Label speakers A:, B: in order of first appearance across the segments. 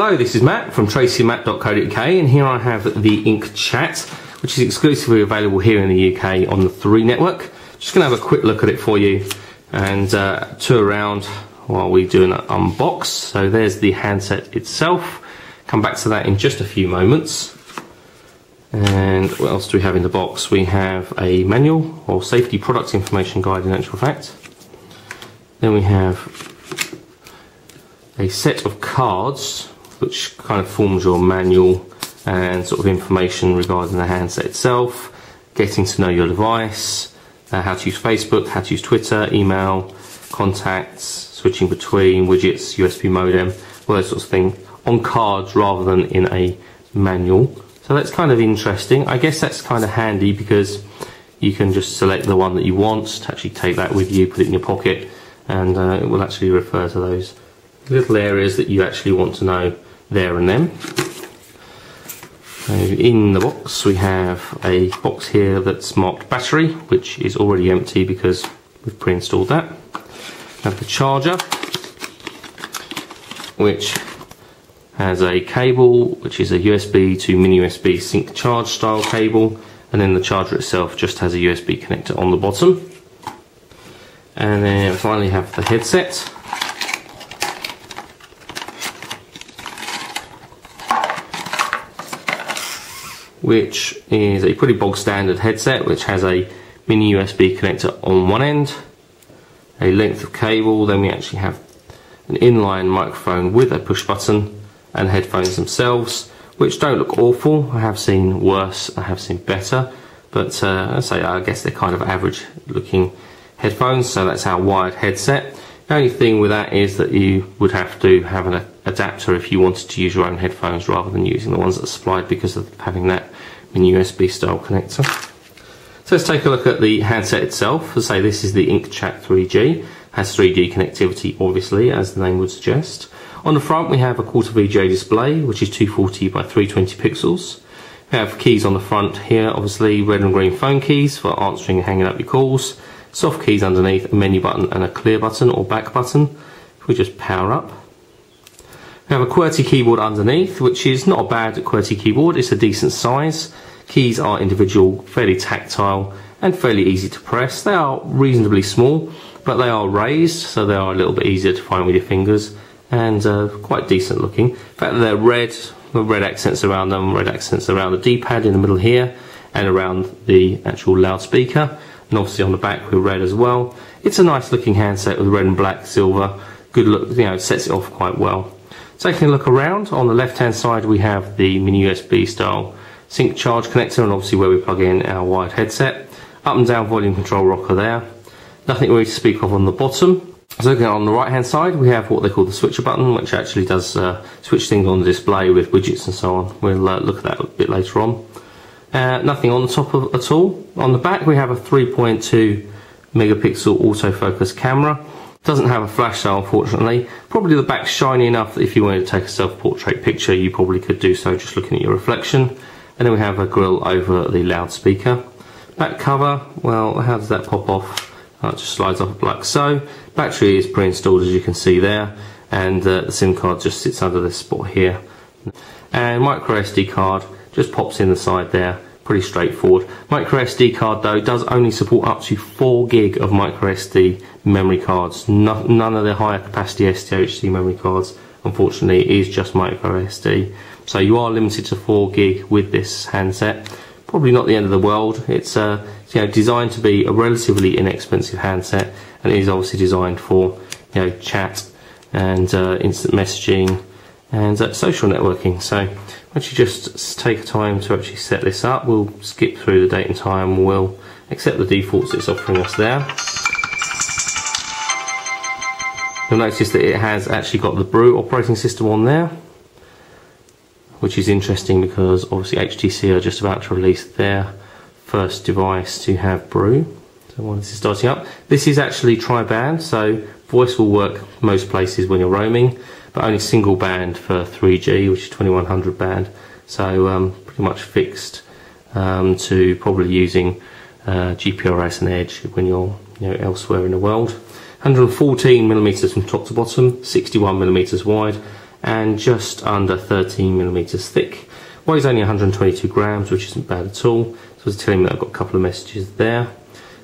A: Hello, this is Matt from tracymatt.co.uk, and here I have the INQ Chat, which is exclusively available here in the UK on the 3 network. Just going to have a quick look at it for you and tour around while we do an unbox. So there's the handset itself. Come back to that in just a few moments. And what else do we have in the box? We have a manual or safety product information guide in actual fact. Then we have a set of cards which kind of forms your manual and sort of information regarding the handset itself, getting to know your device, how to use Facebook, how to use Twitter, email, contacts, switching between widgets, USB modem, all those sorts of things on cards rather than in a manual. So that's kind of interesting. I guess that's kind of handy because you can just select the one that you want to actually take that with you, put it in your pocket, and it will actually refer to those little areas that you actually want to know there and then. So in the box we have a box here that's marked battery, which is already empty because we've pre-installed that. We have the charger, which has a cable, which is a USB to mini USB sync charge style cable, and then the charger itself just has a USB connector on the bottom. And then finally have the headset, which is a pretty bog standard headset which has a mini USB connector on one end, a length of cable, then we actually have an inline microphone with a push button, and headphones themselves, which don't look awful. I have seen worse, I have seen better, but I guess they're kind of average looking headphones, so that's our wired headset. The only thing with that is that you would have to have an adapter if you wanted to use your own headphones rather than using the ones that are supplied because of having that mini USB style connector. So let's take a look at the handset itself. As I say, this is the INQ Chat 3G. Has 3D connectivity, obviously, as the name would suggest. On the front we have a quarter VGA display, which is 240 by 320 pixels. We have keys on the front here, obviously red and green phone keys for answering and hanging up your calls. Soft keys underneath, a menu button and a clear button or back button if we just power up. We have a QWERTY keyboard underneath, which is not a bad QWERTY keyboard, it's a decent size. Keys are individual, fairly tactile and fairly easy to press. They are reasonably small, but they are raised, so they are a little bit easier to find with your fingers and quite decent looking. In fact, they're red, with red accents around them, red accents around the D-pad in the middle here and around the actual loudspeaker. And obviously on the back we're red as well. It's a nice looking handset with red and black, silver. Good look, you know, it sets it off quite well. Taking a look around, on the left hand side we have the mini USB style sync charge connector and obviously where we plug in our wired headset. Up and down volume control rocker there. Nothing really to speak of on the bottom. So looking on the right hand side we have what they call the switcher button, which actually does switch things on the display with widgets and so on. We'll look at that a bit later on. Nothing on the top of at all. On the back we have a 3.2 megapixel autofocus camera. Doesn't have a flash though, unfortunately. Probably the back's shiny enough that if you wanted to take a self-portrait picture you probably could do so just looking at your reflection. And then we have a grill over the loudspeaker. Back cover, well, how does that pop off? It just slides off like so. Battery is pre-installed as you can see there, and the SIM card just sits under this spot here. And micro SD card just pops in the side there, pretty straightforward. Micro SD card though does only support up to 4 gig of micro SD memory cards. None of the higher capacity SDHC memory cards, unfortunately, is just micro SD. So you are limited to 4 gig with this handset. Probably not the end of the world. It's designed to be a relatively inexpensive handset, and it is obviously designed for chat and instant messaging and social networking. So once you just take time to actually set this up, we'll skip through the date and time, we'll accept the defaults it's offering us there. You'll notice that it has actually got the Brew operating system on there, which is interesting because obviously HTC are just about to release their first device to have Brew. So while this is starting up, this is actually tri-band, so voice will work most places when you're roaming, but only single band for 3G, which is 2100 band. So pretty much fixed to probably using GPRS and Edge when you're elsewhere in the world. 114mm from top to bottom, 61mm wide, and just under 13mm thick. Weighs only 122 grams, which isn't bad at all. So it's telling me that I've got a couple of messages there.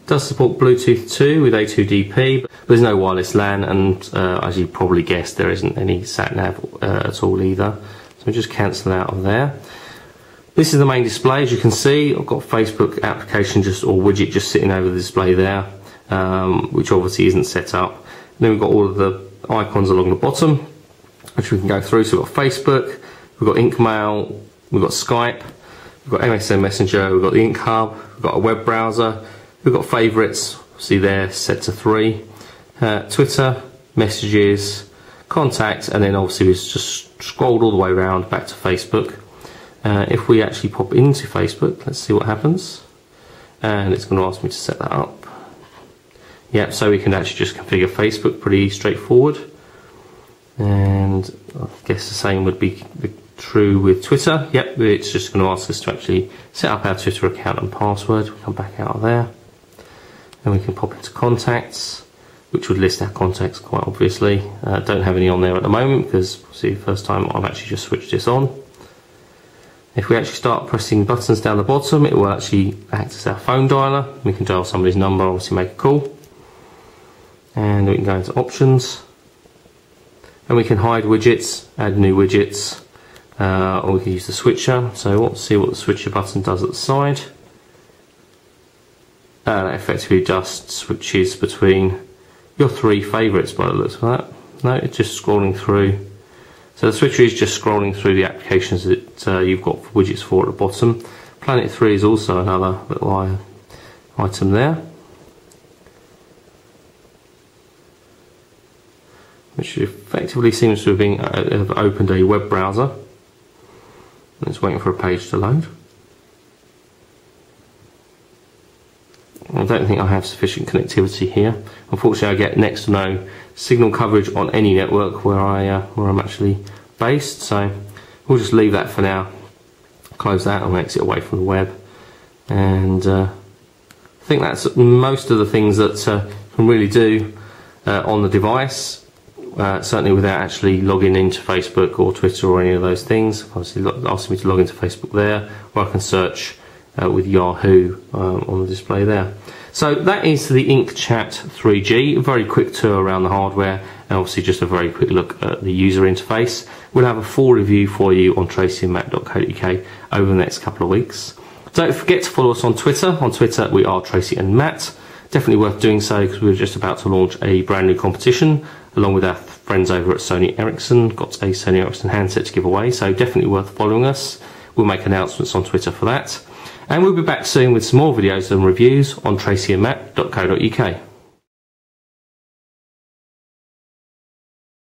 A: Does support Bluetooth 2 with A2DP, but there's no wireless LAN, and as you probably guessed, there isn't any sat-nav at all either. So we just cancel out of there. This is the main display. As you can see, I've got Facebook application or widget just sitting over the display there, which obviously isn't set up. And then we've got all of the icons along the bottom, which we can go through. So we've got Facebook, we've got Inkmail, we've got Skype, we've got MSN Messenger, we've got the Ink Hub, we've got a web browser, we've got favourites, see there, set to 3, Twitter, messages, contacts, and then obviously we've just scrolled all the way around back to Facebook. If we actually pop into Facebook, let's see what happens. And it's going to ask me to set that up. Yep, so we can actually just configure Facebook, pretty straightforward. And I guess the same would be true with Twitter. Yep, it's just going to ask us to actually set up our Twitter account and password. We'll come back out of there. Then we can pop into contacts, which would list our contacts quite obviously. Don't have any on there at the moment because, see, first time I've actually just switched this on. If we actually start pressing buttons down the bottom, it will actually act as our phone dialer. We can dial somebody's number, obviously make a call. And we can go into options. And we can hide widgets, add new widgets, or we can use the switcher. So let's see what the switcher button does at the side. That effectively just switches between your 3 favourites by the looks of that. No, it's just scrolling through. So the switcher is just scrolling through the applications that you've got widgets for at the bottom. Planet 3 is also another little item there, which effectively seems to have opened a web browser. And it's waiting for a page to load. I don't think I have sufficient connectivity here. Unfortunately, I get next to no signal coverage on any network where I'm actually based. So we'll just leave that for now. Close that and exit away from the web. And I think that's most of the things that you can really do on the device. Certainly without actually logging into Facebook or Twitter or any of those things. Obviously asking me to log into Facebook there, or I can search with Yahoo on the display there. So that is the INQ Chat 3G, a very quick tour around the hardware, and obviously just a very quick look at the user interface. We'll have a full review for you on tracyandmatt.co.uk over the next couple of weeks. Don't forget to follow us on Twitter. On Twitter we are Tracy and Matt. Definitely worth doing so because we're just about to launch a brand new competition along with our friends over at Sony Ericsson. Got a Sony Ericsson handset to give away, so definitely worth following us. We'll make announcements on Twitter for that. And we'll be back soon with some more videos and reviews on tracyandmatt.co.uk.